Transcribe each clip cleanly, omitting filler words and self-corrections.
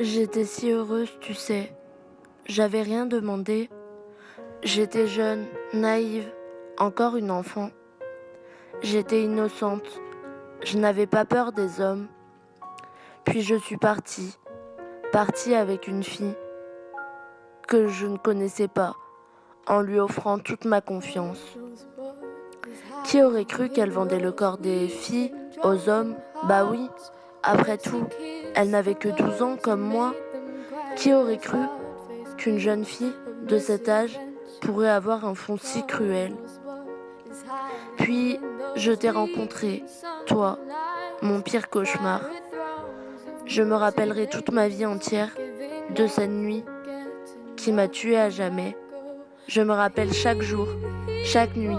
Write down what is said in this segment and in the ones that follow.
J'étais si heureuse, tu sais. J'avais rien demandé. J'étais jeune, naïve, encore une enfant. J'étais innocente. Je n'avais pas peur des hommes. Puis je suis partie avec une fille que je ne connaissais pas, en lui offrant toute ma confiance. Qui aurait cru qu'elle vendait le corps des filles aux hommes? Bah oui, après tout, elle n'avait que 12 ans comme moi. Qui aurait cru qu'une jeune fille de cet âge pourrait avoir un fond si cruel? Puis, je t'ai rencontré, toi, mon pire cauchemar. Je me rappellerai toute ma vie entière de cette nuit qui m'a tuée à jamais. Je me rappelle chaque jour, chaque nuit,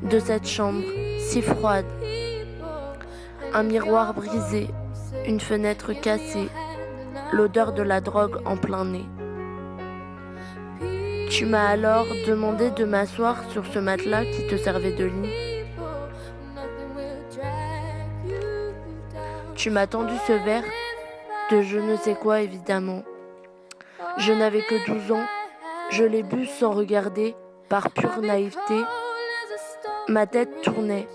de cette chambre si froide. Un miroir brisé, une fenêtre cassée, l'odeur de la drogue en plein nez. Tu m'as alors demandé de m'asseoir sur ce matelas qui te servait de lit. Tu m'as tendu ce verre de je ne sais quoi évidemment. Je n'avais que 12 ans, je l'ai bu sans regarder, par pure naïveté. Ma tête tournait.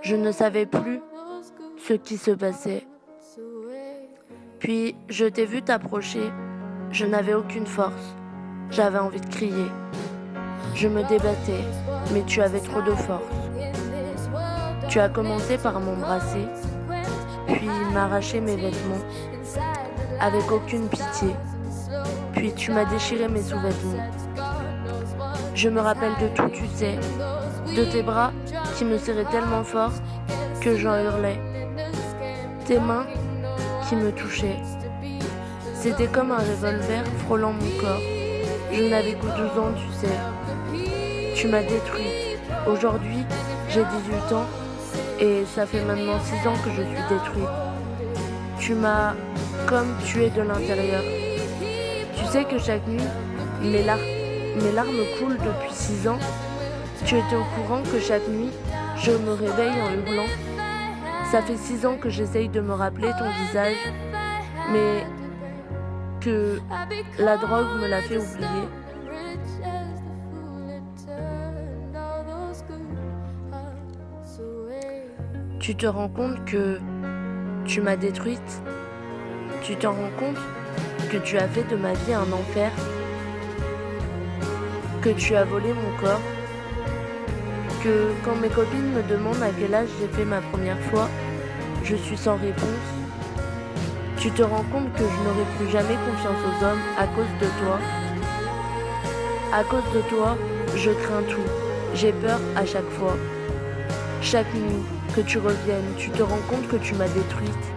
Je ne savais plus ce qui se passait. Puis je t'ai vu t'approcher, je n'avais aucune force. J'avais envie de crier. Je me débattais, mais tu avais trop de force. Tu as commencé par m'embrasser, puis m'arracher mes vêtements, avec aucune pitié. Puis tu m'as déchiré mes sous-vêtements. Je me rappelle de tout, tu sais, de tes bras qui me serraient tellement fort que j'en hurlais. Tes mains qui me touchaient. C'était comme un revolver frôlant mon corps. Je n'avais que 12 ans, tu sais. Tu m'as détruite. Aujourd'hui, j'ai 18 ans et ça fait maintenant 6 ans que je suis détruite. Tu m'as comme tuée de l'intérieur. Tu sais que chaque nuit, mes larmes coulent depuis 6 ans. Tu étais au courant que chaque nuit, je me réveille en hurlant. Ça fait 6 ans que j'essaye de me rappeler ton visage, mais que la drogue me l'a fait oublier. Tu te rends compte que tu m'as détruite? Tu t'en rends compte que tu as fait de ma vie un enfer? Que tu as volé mon corps? Que quand mes copines me demandent à quel âge j'ai fait ma première fois, je suis sans réponse? Tu te rends compte que je n'aurai plus jamais confiance aux hommes à cause de toi? À cause de toi, je crains tout. J'ai peur à chaque fois. Chaque nuit, que tu reviennes, tu te rends compte que tu m'as détruite.